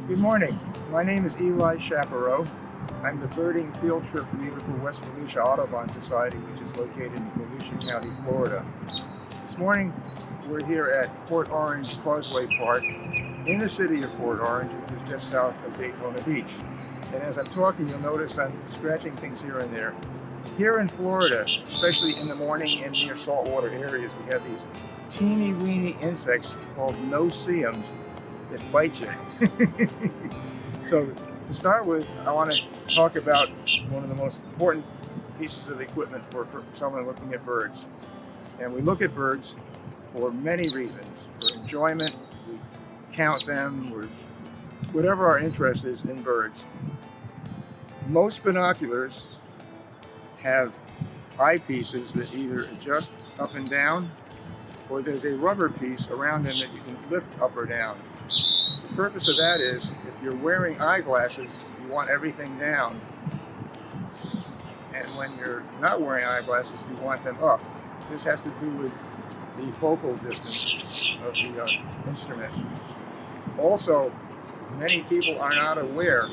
Good morning. My name is Schaperow. I'm the birding field trip leader for West Volusia Audubon Society, which is located in Volusia County, Florida. This morning, we're here at Port Orange Causeway Park in the city of Port Orange, which is just south of Daytona Beach. And as I'm talking, you'll notice I'm scratching things here and there. Here in Florida, especially in the morning and near saltwater areas, we have these teeny weeny insects called no-see-ums that bite you. So to start with, I want to talk about one of the most important pieces of equipment for someone looking at birds. And we look at birds for many reasons. For enjoyment, we count them, or whatever our interest is in birds. Most binoculars have eyepieces that either adjust up and down, or there's a rubber piece around them that you can lift up or down. The purpose of that is, if you're wearing eyeglasses, you want everything down. And when you're not wearing eyeglasses, you want them up. This has to do with the focal distance of the instrument. Also, many people are not aware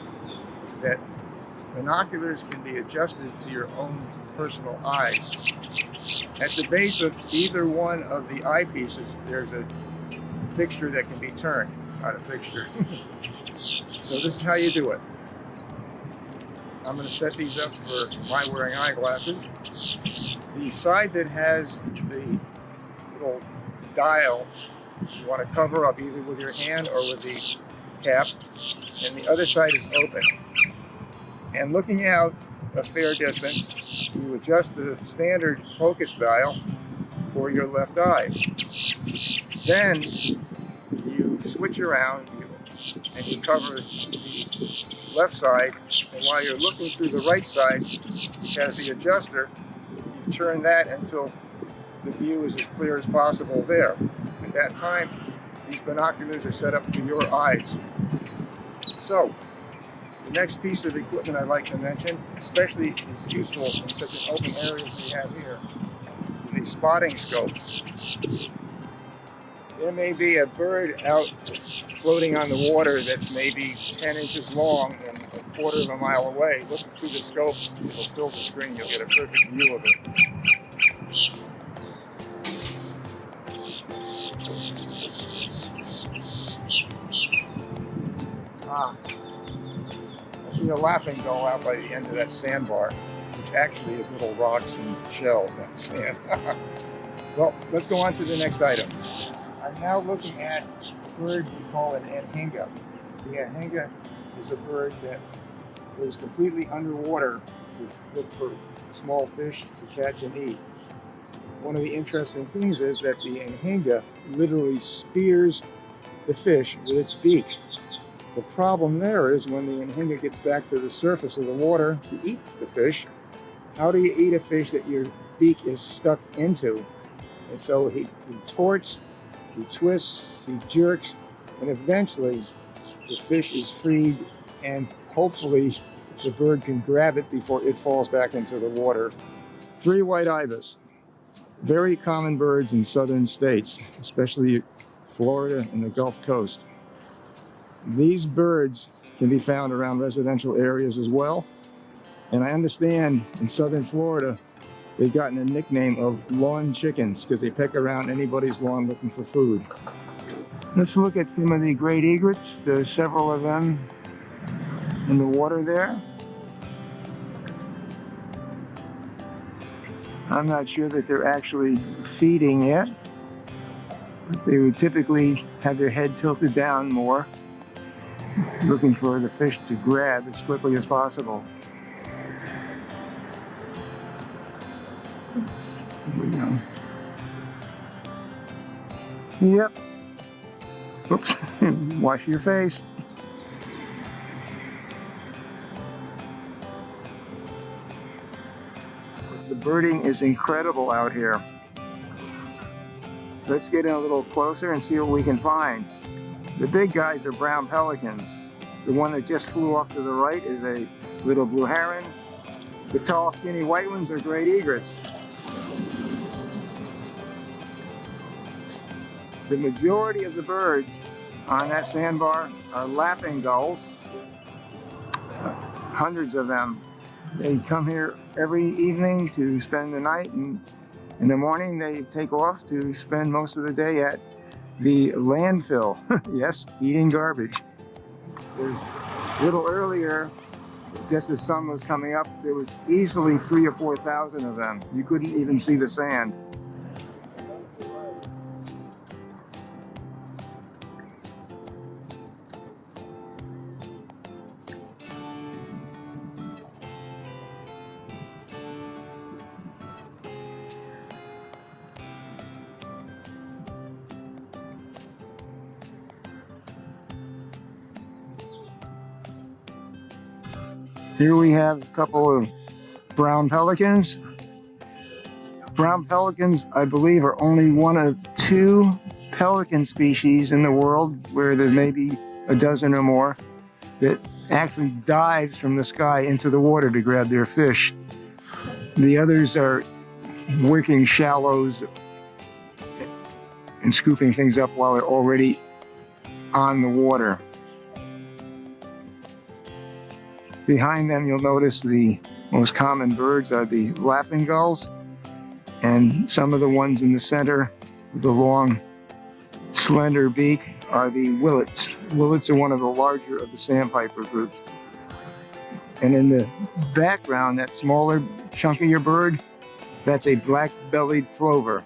that binoculars can be adjusted to your own personal eyes. At the base of either one of the eyepieces, there's a fixture that can be turned. Not a fixture. So this is how you do it. I'm going to set these up for my wearing eyeglasses. The side that has the little dial, you want to cover up either with your hand or with the cap, and the other side is open. And looking out a fair distance, you adjust the standard focus dial for your left eye. Then you switch around and you cover the left side, and while you're looking through the right side, which has the adjuster, you turn that until the view is as clear as possible there. At that time, these binoculars are set up for your eyes. So, the next piece of equipment I'd like to mention, especially is useful in such an open area as we have here, is the spotting scope. There may be a bird out floating on the water that's maybe 10 inches long and a quarter of a mile away. Looking through the scope, it'll fill the screen. You'll get a perfect view of it. I see a laughing gull out by the end of that sandbar, which actually is little rocks and shells, not sand. Well, let's go on to the next item. I'm now looking at a bird we call an anhinga. The anhinga is a bird that goes completely underwater to look for small fish to catch and eat. One of the interesting things is that the anhinga literally spears the fish with its beak. The problem there is when the anhinga gets back to the surface of the water to eat the fish, how do you eat a fish that your beak is stuck into? And so he torts, he twists, he jerks, and eventually the fish is freed, and hopefully the bird can grab it before it falls back into the water. Three white ibis, very common birds in southern states, especially Florida and the Gulf Coast. These birds can be found around residential areas as well, and I understand in southern Florida they've gotten a nickname of lawn chickens because they peck around anybody's lawn looking for food. Let's look at some of the great egrets. There's several of them in the water there. I'm not sure that they're actually feeding yet, but they would typically have their head tilted down more, looking for the fish to grab as quickly as possible. Here we go. Yep. Oops. Wash your face. The birding is incredible out here. Let's get in a little closer and see what we can find. The big guys are brown pelicans. The one that just flew off to the right is a little blue heron. The tall, skinny white ones are great egrets. The majority of the birds on that sandbar are laughing gulls, hundreds of them. They come here every evening to spend the night, and in the morning they take off to spend most of the day at the landfill. Yes, eating garbage. A little earlier, just as sun was coming up, there was easily 3,000 or 4,000 of them. You couldn't even see the sand. Here we have a couple of brown pelicans. Brown pelicans, I believe, are only one of 2 pelican species in the world, where there's maybe a dozen or more, that actually dives from the sky into the water to grab their fish. The others are working shallows and scooping things up while they're already on the water. Behind them, you'll notice the most common birds are the laughing gulls, and some of the ones in the center with the long, slender beak are the willets. Willets are one of the larger of the sandpiper groups. And in the background, that smaller, chunkier bird, that's a black-bellied plover.